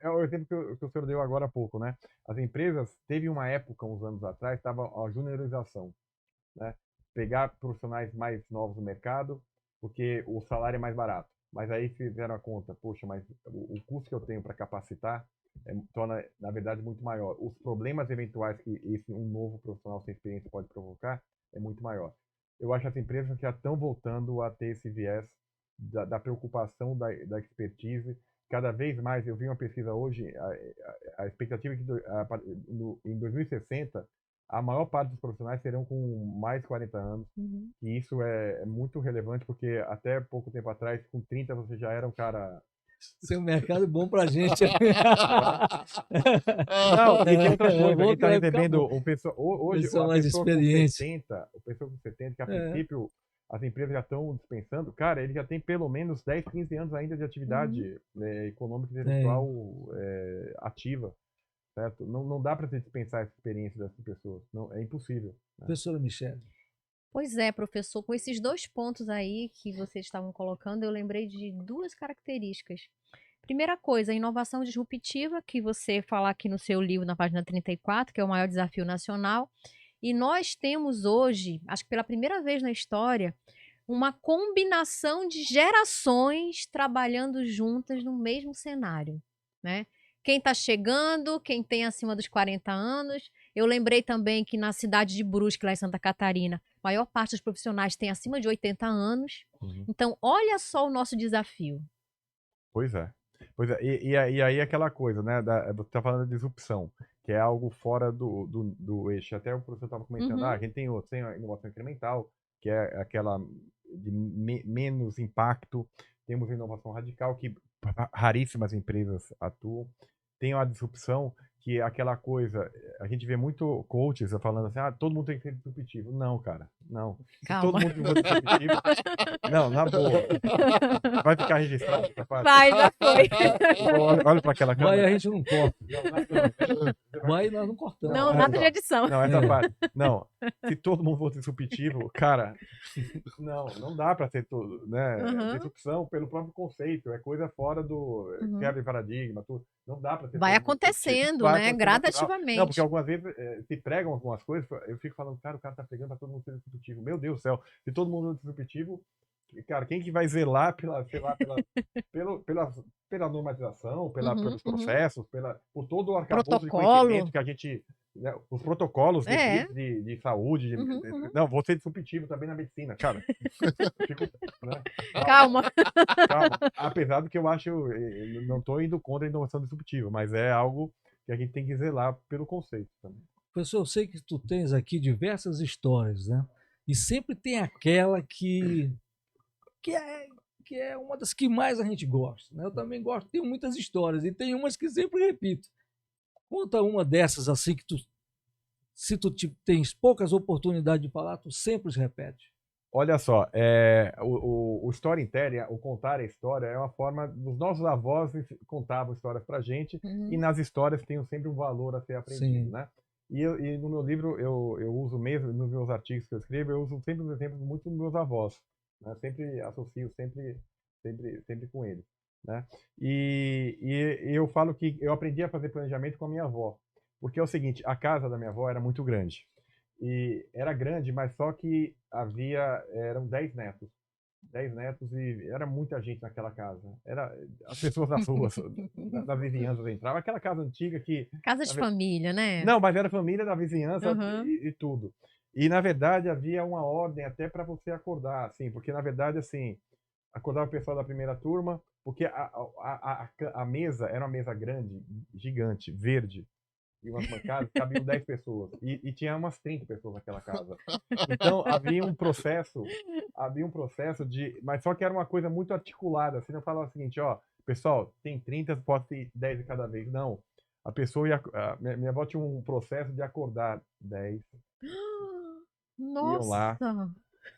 É o exemplo que o senhor deu agora há pouco, né? As empresas, teve uma época, uns anos atrás, estava a juniorização, né? Pegar profissionais mais novos no mercado, porque o salário é mais barato. Mas aí fizeram a conta, poxa, mas o custo que eu tenho para capacitar torna, na verdade, muito maior. Os problemas eventuais que um novo profissional sem experiência pode provocar é muito maior. Eu acho que as empresas já estão voltando a ter esse viés da preocupação da expertise. Cada vez mais, eu vi uma pesquisa hoje, a expectativa é que em 2060, a maior parte dos profissionais serão com mais de 40 anos. E isso é muito relevante, porque até pouco tempo atrás, com 30, você já era um cara... Seu mercado é bom pra gente. Não, e tem outra coisa, a gente tá recebendo hoje a pessoa com 70, que a princípio as empresas já estão dispensando, cara, ele já tem pelo menos 10, 15 anos ainda de atividade econômica e intelectual ativa, certo? Não dá para você dispensar essa experiência dessas pessoas, não, é impossível, né? Professora Michele. Pois é, professor, com esses 2 pontos aí que vocês estavam colocando, eu lembrei de 2 características. Primeira coisa, a inovação disruptiva, que você fala aqui no seu livro, na página 34, que é o maior desafio nacional. E nós temos hoje, acho que pela primeira vez na história, uma combinação de gerações trabalhando juntas no mesmo cenário, né? Quem está chegando, quem tem acima dos 40 anos, Eu lembrei também que na cidade de Brusque, lá em Santa Catarina, a maior parte dos profissionais tem acima de 80 anos. Uhum. Então, olha só o nosso desafio. Pois é. Pois é. E aí aquela coisa, né? Você tá falando de disrupção, que é algo fora do eixo. Até o professor estava comentando, Uhum. a gente tem outro, tem a inovação incremental, que é aquela de menos impacto. Temos a inovação radical, que raríssimas empresas atuam. Tem a disrupção, que é aquela coisa, a gente vê muito coaches falando assim, todo mundo tem que ser disruptivo. Não, cara, não. Se todo Calma. mundo for disruptivo, não, na boa. Vai ficar registrado essa parte? Vai, já foi. Olha para aquela Vai, câmera. a gente não corta. Vai, nós não cortamos. Não, nada de edição. Não, essa É. parte. Não, se todo mundo fosse disruptivo, cara, não dá para ser tudo, né? Uhum. Disrupção pelo próprio conceito, é coisa fora do Uhum. quebra de paradigma, tudo. Não dá para ser Vai todo mundo disruptivo. acontecendo, Vai né? acontecer natural. Gradativamente. Não, porque algumas vezes se pregam algumas coisas, eu fico falando, cara, o cara tá pregando para todo mundo ser disruptivo. Meu Deus do céu, se todo mundo é disruptivo, cara, quem que vai zelar pela normatização, pelos processos, por todo o arcabouço de Protocolo. conhecimento que a gente, né, os protocolos de saúde, não, vou ser disruptivo também na medicina, cara. Né? Calma. Calma. Apesar do que eu acho, não estou indo contra a inovação disruptiva, mas é algo que a gente tem que zelar pelo conceito também. Professor, eu sei que tu tens aqui diversas histórias, né? E sempre tem aquela que é uma das que mais a gente gosta, né? Eu também gosto, tenho muitas histórias e tem umas que sempre repito. Conta uma dessas assim que se tu tens poucas oportunidades de falar, tu sempre os repete. Olha só, o storytelling, o contar a história, é uma forma dos nossos avós contavam histórias pra gente, e nas histórias tem sempre um valor a ser aprendido, Sim. né? E no meu livro eu uso mesmo, nos meus artigos que eu escrevo, eu uso sempre os exemplos muito dos meus avós, né? Sempre associo sempre com eles, né? E eu falo que eu aprendi a fazer planejamento com a minha avó, porque é o seguinte, a casa da minha avó era muito grande. E era grande, mas só que eram 10 netos. 10 netos e era muita gente naquela casa. As pessoas nas ruas, das vizinhanças entravam. Aquela casa antiga que... Casa de família, né? Não, mas era família da vizinhança Uhum. e tudo. E, na verdade, havia uma ordem até para você acordar, assim, porque, na verdade, assim, acordava o pessoal da primeira turma, porque a mesa era uma mesa grande, gigante, verde, e umas bancadas, cabiam 10 pessoas. E tinha umas 30 pessoas naquela casa. Então, havia um processo de... Mas só que era uma coisa muito articulada. Assim, não falava o seguinte, ó, pessoal, tem 30, pode ter 10 de cada vez. Não. A pessoa minha avó tinha um processo de acordar 10. Nossa! Iam lá.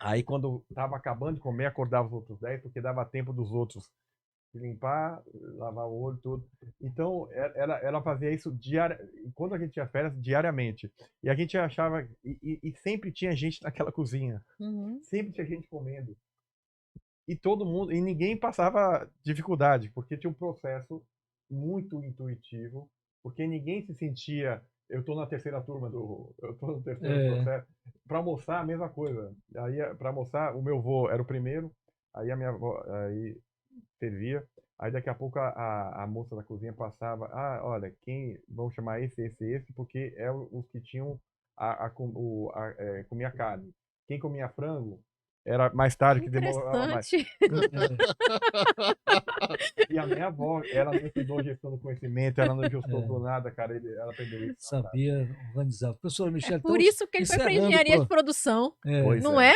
Aí, quando estava acabando de comer, acordava os outros 10, porque dava tempo dos outros limpar, lavar o olho, tudo. Então, ela fazia isso quando a gente tinha férias, diariamente. E a gente achava... E sempre tinha gente naquela cozinha. Uhum. Sempre tinha gente comendo. E todo mundo... E ninguém passava dificuldade, porque tinha um processo muito intuitivo, porque ninguém se sentia... Eu estou na terceira turma eu estou no terceiro processo. Para almoçar, a mesma coisa. Aí, para almoçar, o meu avô era o primeiro, aí a minha avó... Aí, servia, aí daqui a pouco a moça da cozinha passava, olha, vamos chamar esse, porque é os que tinham comia carne. Quem comia frango era mais tarde, que demorava mais. E a minha avó, ela não estudou gestão do conhecimento, ela não estudou nada, cara, ela aprendeu isso. Sabia organizar. Professora Michele, Por isso que ele foi para engenharia de produção, não é?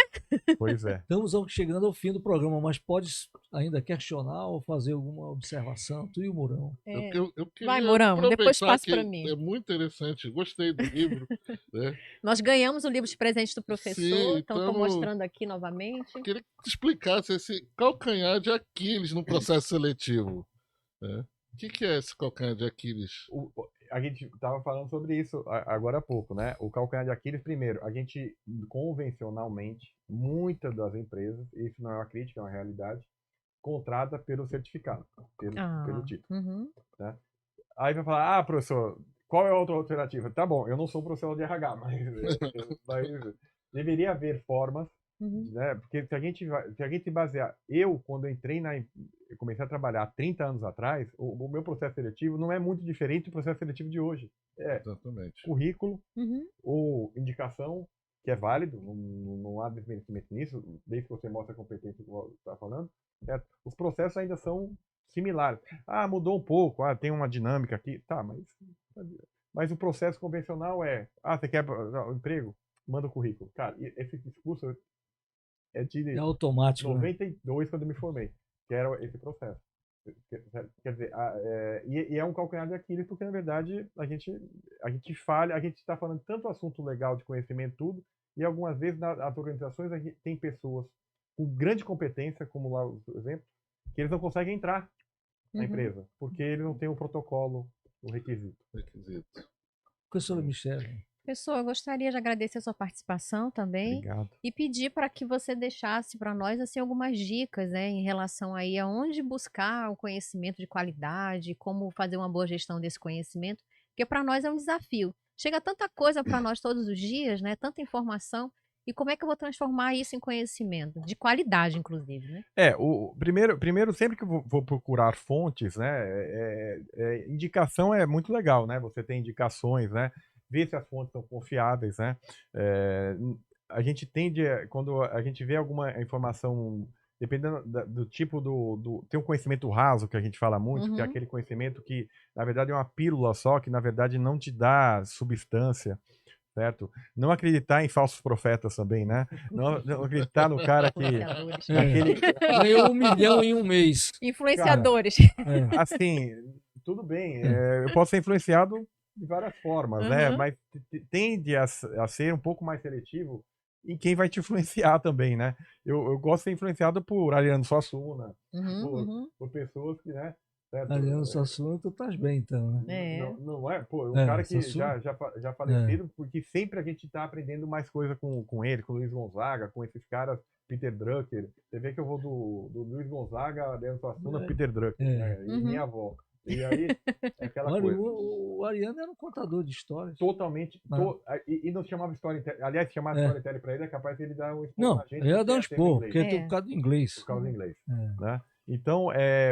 Pois é. Estamos chegando ao fim do programa, mas podes ainda questionar ou fazer alguma observação, tu e o Mourão. Eu queria Vai, Mourão, depois passa para mim. É muito interessante, gostei do livro. Né? Nós ganhamos o livro de presente do professor, Sim, então estou mostrando aqui novamente. Queria que tu explicasse esse calcanhar de Aquiles no processo seletivo. Né? O que é esse calcanhar de Aquiles? A gente estava falando sobre isso agora há pouco, né? O calcanhar de Aquiles, primeiro, a gente convencionalmente, muitas das empresas, isso não é uma crítica, é uma realidade, contrata pelo certificado, pelo título. Uhum. Né? Aí vai falar, professor, qual é a outra alternativa? Tá bom, eu não sou professor de RH, mas deveria haver formas Uhum. né? Porque se a gente basear... quando eu eu comecei a trabalhar há 30 anos atrás, o meu processo seletivo não é muito diferente do processo seletivo de hoje. É Exatamente. currículo Uhum. ou indicação, que é válido, não há desmerecimento nisso, desde que você mostre a competência que você está falando, certo? Os processos ainda são similares. Ah, mudou um pouco, tem uma dinâmica aqui, tá, mas o processo convencional é, você quer um emprego? Manda o currículo. Cara, e esse discurso é É de automático, né? 92, quando eu me formei, que era esse processo. Quer dizer, e é um calcanhar de Aquiles, porque na verdade a gente falha, a gente está falando tanto assunto legal de conhecimento, tudo, e algumas vezes nas organizações a gente tem pessoas com grande competência, como lá o exemplo, que eles não conseguem entrar na Uhum. empresa, porque eles não têm o protocolo, o requisito. Professora Michele. Pessoal, eu gostaria de agradecer a sua participação também Obrigado. e pedir para que você deixasse para nós assim algumas dicas, né, em relação aí a onde buscar o conhecimento de qualidade, como fazer uma boa gestão desse conhecimento, porque para nós é um desafio. Chega tanta coisa para nós todos os dias, né, tanta informação, e como é que eu vou transformar isso em conhecimento, de qualidade, inclusive, né? O primeiro sempre que eu vou procurar fontes, né, indicação é muito legal, né? Você tem indicações, né? Ver se as fontes são confiáveis, né? A gente tende, quando a gente vê alguma informação, dependendo do tipo tem um conhecimento raso que a gente fala muito, que é Uhum. aquele conhecimento que, na verdade, é uma pílula só, que, na verdade, não te dá substância, certo? Não acreditar em falsos profetas também, né? Não acreditar no cara que... Influenciadores. Ganhou 1 milhão em um mês. Influenciadores. Assim, tudo bem, eu posso ser influenciado de várias formas, né? Uhum. Mas tende a ser um pouco mais seletivo em quem vai te influenciar também, né? Eu gosto de ser influenciado por Ariano Suassuna, por pessoas que, né? Certo? Ariano Suassuna, tu estás bem então, né? Não é? Pô, um cara que Suassuna. já falecido, porque sempre a gente está aprendendo mais coisa com ele, com o Luiz Gonzaga, com esses caras, Peter Drucker. Você vê que eu vou do Luiz Gonzaga, Ariano Suassuna, Peter Drucker, né? E minha avó. E aí, é aquela coisa. O Ariano era um contador de histórias. Totalmente. E não se chamava storytelling. Aliás, se chamava storytelling para ele, é capaz de ele dar um esporro Não, na gente. ele ia dar um esporro, porque inglês. tem por causa do inglês. Por causa do inglês. Né? Então,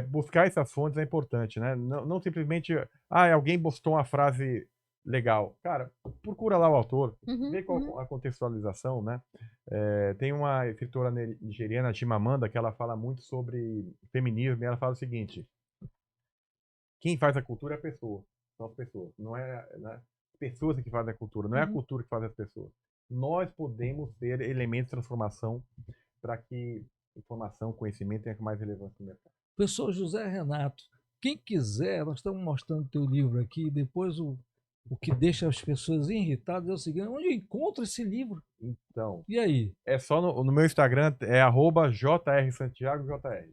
buscar essas fontes é importante, né? Não simplesmente, alguém postou uma frase legal. Cara, procura lá o autor, vê qual a contextualização, né? Tem uma escritora nigeriana, Chimamanda, que ela fala muito sobre feminismo, e ela fala o seguinte: quem faz a cultura é a pessoa, são as pessoas, não é, né? Pessoas que fazem a cultura, não é a cultura que faz as pessoas. Nós podemos ser elementos de transformação para que informação, conhecimento tenha mais relevância no mercado. Professor José Renato, quem quiser, nós estamos mostrando o teu livro aqui, depois o que deixa as pessoas irritadas é o seguinte: onde eu encontro esse livro? Então, e aí? É só no meu Instagram, é @jrsantiagojr.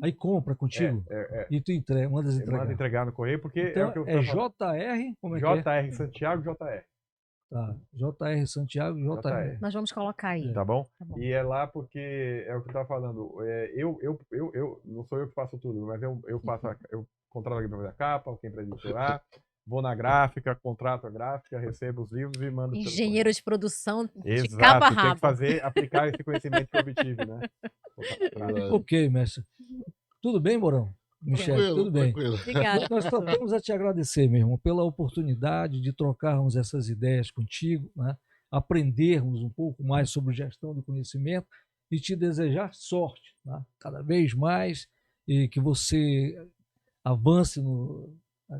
Aí compra contigo e tu entrega, manda entregar no correio, porque então, é o que eu JR, como é que é? JR Santiago JR. Tá, JR Santiago JR. Nós vamos colocar aí. Tá bom? Tá bom. E é lá porque é o que eu tava falando. Eu não sou eu que faço tudo, mas eu faço eu contrato alguém para fazer a capa, alguém para editorar, vou na gráfica, contrato a gráfica, recebo os livros e mando. Engenheiro de produção de Exato, cabo a tem rabo. que aplicar esse conhecimento que eu obtive, né? Ok, mestre. Tudo bem, Mourão? Michele, tudo bem. Obrigada. Nós só temos a te agradecer, meu irmão, pela oportunidade de trocarmos essas ideias contigo, né? Aprendermos um pouco mais sobre gestão do conhecimento e te desejar sorte, né? Cada vez mais, e que você avance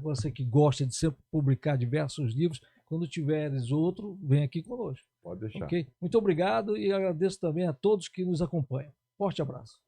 você que gosta de sempre publicar diversos livros. Quando tiveres outro, vem aqui conosco. Pode deixar. Okay? Muito obrigado e agradeço também a todos que nos acompanham. Forte abraço.